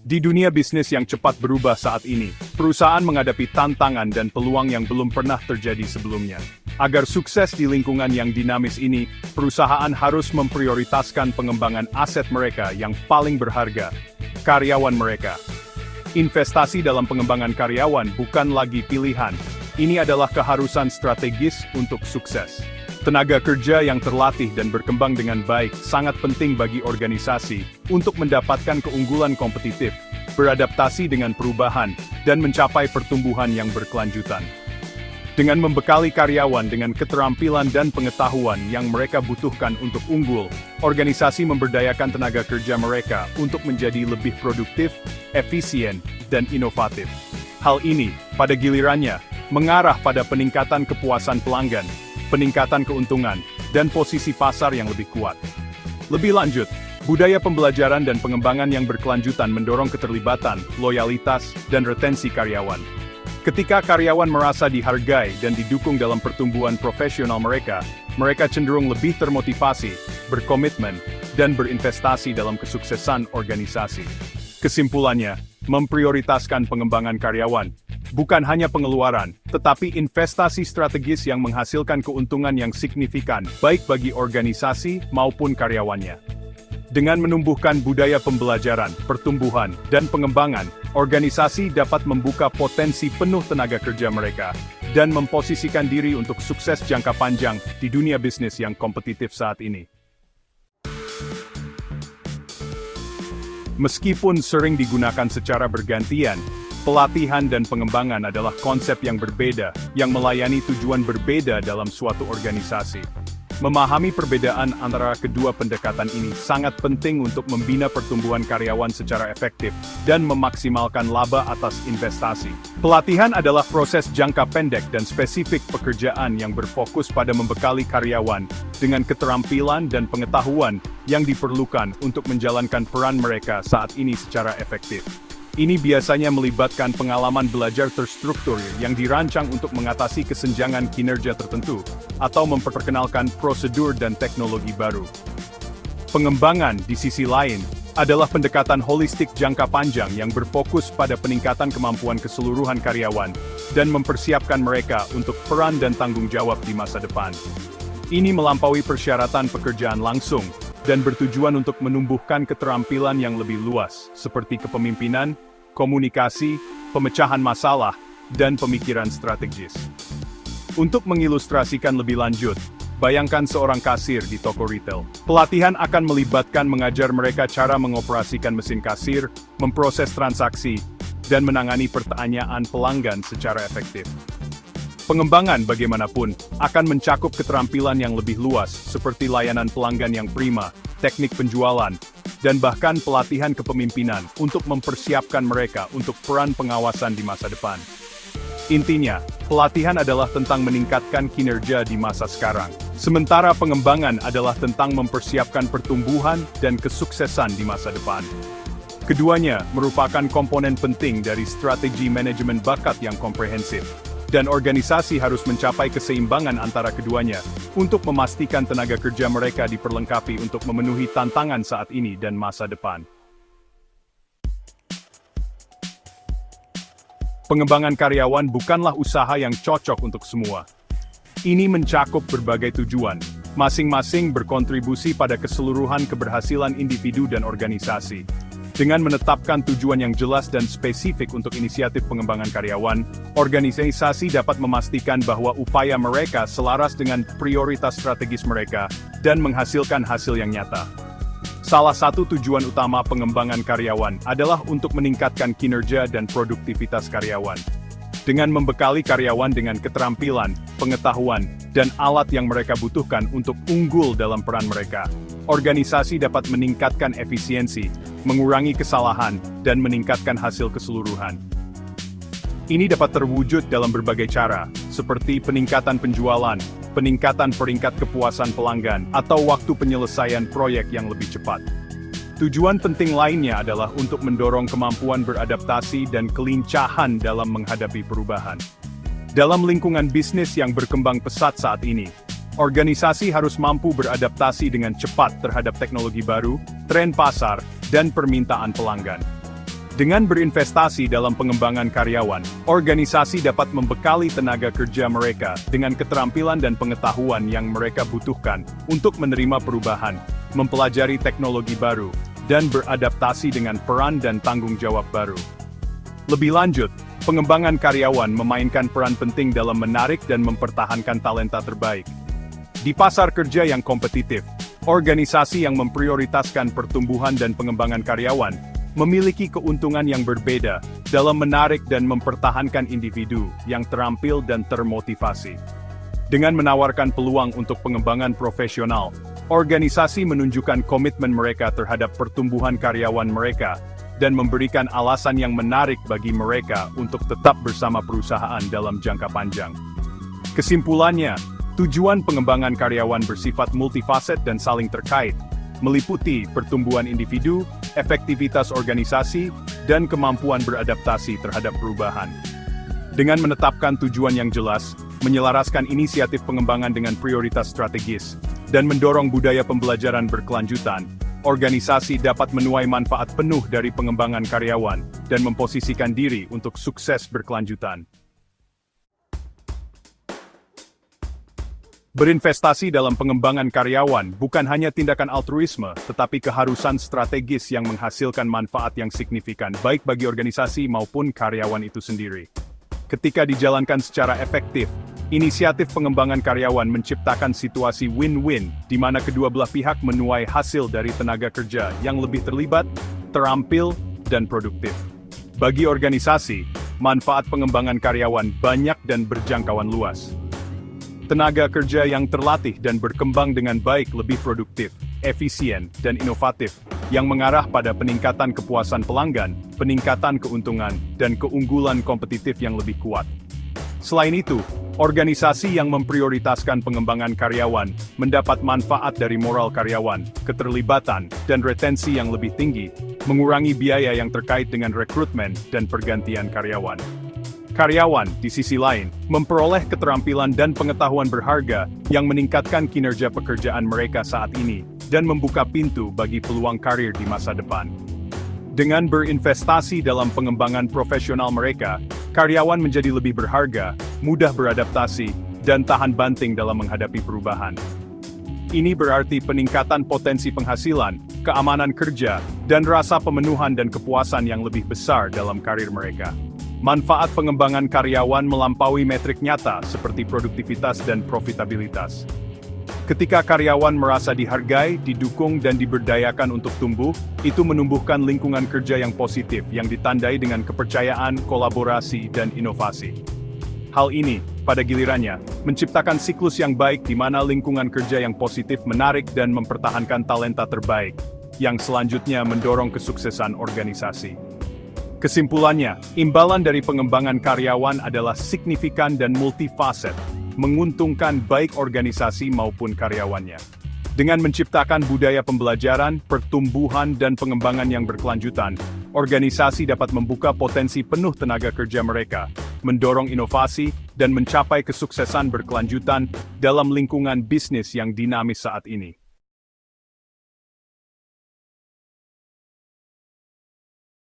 Di dunia bisnis yang cepat berubah saat ini, perusahaan menghadapi tantangan dan peluang yang belum pernah terjadi sebelumnya. Agar sukses di lingkungan yang dinamis ini, perusahaan harus memprioritaskan pengembangan aset mereka yang paling berharga, karyawan mereka. Investasi dalam pengembangan karyawan bukan lagi pilihan, ini adalah keharusan strategis untuk sukses. Tenaga kerja yang terlatih dan berkembang dengan baik sangat penting bagi organisasi untuk mendapatkan keunggulan kompetitif, beradaptasi dengan perubahan, dan mencapai pertumbuhan yang berkelanjutan. Dengan membekali karyawan dengan keterampilan dan pengetahuan yang mereka butuhkan untuk unggul, organisasi memberdayakan tenaga kerja mereka untuk menjadi lebih produktif, efisien, dan inovatif. Hal ini, pada gilirannya, mengarah pada peningkatan kepuasan pelanggan, peningkatan keuntungan, dan posisi pasar yang lebih kuat. Lebih lanjut, budaya pembelajaran dan pengembangan yang berkelanjutan mendorong keterlibatan, loyalitas, dan retensi karyawan. Ketika karyawan merasa dihargai dan didukung dalam pertumbuhan profesional mereka cenderung lebih termotivasi, berkomitmen, dan berinvestasi dalam kesuksesan organisasi. Kesimpulannya, memprioritaskan pengembangan karyawan, bukan hanya pengeluaran, tetapi investasi strategis yang menghasilkan keuntungan yang signifikan, baik bagi organisasi maupun karyawannya. Dengan menumbuhkan budaya pembelajaran, pertumbuhan, dan pengembangan, organisasi dapat membuka potensi penuh tenaga kerja mereka, dan memposisikan diri untuk sukses jangka panjang di dunia bisnis yang kompetitif saat ini. Meskipun sering digunakan secara bergantian, pelatihan dan pengembangan adalah konsep yang berbeda, yang melayani tujuan berbeda dalam suatu organisasi. Memahami perbedaan antara kedua pendekatan ini sangat penting untuk membina pertumbuhan karyawan secara efektif dan memaksimalkan laba atas investasi. Pelatihan adalah proses jangka pendek dan spesifik pekerjaan yang berfokus pada membekali karyawan dengan keterampilan dan pengetahuan yang diperlukan untuk menjalankan peran mereka saat ini secara efektif. Ini biasanya melibatkan pengalaman belajar terstruktur yang dirancang untuk mengatasi kesenjangan kinerja tertentu, atau memperkenalkan prosedur dan teknologi baru. Pengembangan, di sisi lain, adalah pendekatan holistik jangka panjang yang berfokus pada peningkatan kemampuan keseluruhan karyawan, dan mempersiapkan mereka untuk peran dan tanggung jawab di masa depan. Ini melampaui persyaratan pekerjaan langsung, dan bertujuan untuk menumbuhkan keterampilan yang lebih luas, seperti kepemimpinan, komunikasi, pemecahan masalah, dan pemikiran strategis. Untuk mengilustrasikan lebih lanjut, bayangkan seorang kasir di toko retail. Pelatihan akan melibatkan mengajar mereka cara mengoperasikan mesin kasir, memproses transaksi, dan menangani pertanyaan pelanggan secara efektif. Pengembangan bagaimanapun akan mencakup keterampilan yang lebih luas, seperti layanan pelanggan yang prima, teknik penjualan, dan bahkan pelatihan kepemimpinan untuk mempersiapkan mereka untuk peran pengawasan di masa depan. Intinya, pelatihan adalah tentang meningkatkan kinerja di masa sekarang, sementara pengembangan adalah tentang mempersiapkan pertumbuhan dan kesuksesan di masa depan. Keduanya merupakan komponen penting dari strategi manajemen bakat yang komprehensif, dan organisasi harus mencapai keseimbangan antara keduanya untuk memastikan tenaga kerja mereka diperlengkapi untuk memenuhi tantangan saat ini dan masa depan. Pengembangan karyawan bukanlah usaha yang cocok untuk semua. Ini mencakup berbagai tujuan, masing-masing berkontribusi pada keseluruhan keberhasilan individu dan organisasi. Dengan menetapkan tujuan yang jelas dan spesifik untuk inisiatif pengembangan karyawan, organisasi dapat memastikan bahwa upaya mereka selaras dengan prioritas strategis mereka dan menghasilkan hasil yang nyata. Salah satu tujuan utama pengembangan karyawan adalah untuk meningkatkan kinerja dan produktivitas karyawan. Dengan membekali karyawan dengan keterampilan, pengetahuan, dan alat yang mereka butuhkan untuk unggul dalam peran mereka, organisasi dapat meningkatkan efisiensi, mengurangi kesalahan, dan meningkatkan hasil keseluruhan. Ini dapat terwujud dalam berbagai cara, seperti peningkatan penjualan, peningkatan peringkat kepuasan pelanggan, atau waktu penyelesaian proyek yang lebih cepat. Tujuan penting lainnya adalah untuk mendorong kemampuan beradaptasi dan kelincahan dalam menghadapi perubahan. Dalam lingkungan bisnis yang berkembang pesat saat ini, organisasi harus mampu beradaptasi dengan cepat terhadap teknologi baru, tren pasar, dan permintaan pelanggan. Dengan berinvestasi dalam pengembangan karyawan, organisasi dapat membekali tenaga kerja mereka dengan keterampilan dan pengetahuan yang mereka butuhkan untuk menerima perubahan, mempelajari teknologi baru, dan beradaptasi dengan peran dan tanggung jawab baru. Lebih lanjut, pengembangan karyawan memainkan peran penting dalam menarik dan mempertahankan talenta terbaik. Di pasar kerja yang kompetitif, organisasi yang memprioritaskan pertumbuhan dan pengembangan karyawan memiliki keuntungan yang berbeda dalam menarik dan mempertahankan individu yang terampil dan termotivasi. Dengan menawarkan peluang untuk pengembangan profesional, organisasi menunjukkan komitmen mereka terhadap pertumbuhan karyawan mereka dan memberikan alasan yang menarik bagi mereka untuk tetap bersama perusahaan dalam jangka panjang. Kesimpulannya, tujuan pengembangan karyawan bersifat multifaset dan saling terkait, meliputi pertumbuhan individu, efektivitas organisasi, dan kemampuan beradaptasi terhadap perubahan. Dengan menetapkan tujuan yang jelas, menyelaraskan inisiatif pengembangan dengan prioritas strategis, dan mendorong budaya pembelajaran berkelanjutan, organisasi dapat menuai manfaat penuh dari pengembangan karyawan dan memposisikan diri untuk sukses berkelanjutan. Berinvestasi dalam pengembangan karyawan bukan hanya tindakan altruisme, tetapi keharusan strategis yang menghasilkan manfaat yang signifikan baik bagi organisasi maupun karyawan itu sendiri. Ketika dijalankan secara efektif, inisiatif pengembangan karyawan menciptakan situasi win-win, di mana kedua belah pihak menuai hasil dari tenaga kerja yang lebih terlibat, terampil, dan produktif. Bagi organisasi, manfaat pengembangan karyawan banyak dan berjangkauan luas. Tenaga kerja yang terlatih dan berkembang dengan baik lebih produktif, efisien, dan inovatif, yang mengarah pada peningkatan kepuasan pelanggan, peningkatan keuntungan, dan keunggulan kompetitif yang lebih kuat. Selain itu, organisasi yang memprioritaskan pengembangan karyawan mendapat manfaat dari moral karyawan, keterlibatan, dan retensi yang lebih tinggi, mengurangi biaya yang terkait dengan rekrutmen dan pergantian karyawan. Karyawan, di sisi lain, memperoleh keterampilan dan pengetahuan berharga yang meningkatkan kinerja pekerjaan mereka saat ini dan membuka pintu bagi peluang karir di masa depan. Dengan berinvestasi dalam pengembangan profesional mereka, karyawan menjadi lebih berharga, mudah beradaptasi, dan tahan banting dalam menghadapi perubahan. Ini berarti peningkatan potensi penghasilan, keamanan kerja, dan rasa pemenuhan dan kepuasan yang lebih besar dalam karir mereka. Manfaat pengembangan karyawan melampaui metrik nyata seperti produktivitas dan profitabilitas. Ketika karyawan merasa dihargai, didukung, dan diberdayakan untuk tumbuh, itu menumbuhkan lingkungan kerja yang positif yang ditandai dengan kepercayaan, kolaborasi, dan inovasi. Hal ini, pada gilirannya, menciptakan siklus yang baik di mana lingkungan kerja yang positif menarik dan mempertahankan talenta terbaik, yang selanjutnya mendorong kesuksesan organisasi. Kesimpulannya, imbalan dari pengembangan karyawan adalah signifikan dan multifaset, menguntungkan baik organisasi maupun karyawannya. Dengan menciptakan budaya pembelajaran, pertumbuhan, dan pengembangan yang berkelanjutan, organisasi dapat membuka potensi penuh tenaga kerja mereka, mendorong inovasi, dan mencapai kesuksesan berkelanjutan dalam lingkungan bisnis yang dinamis saat ini.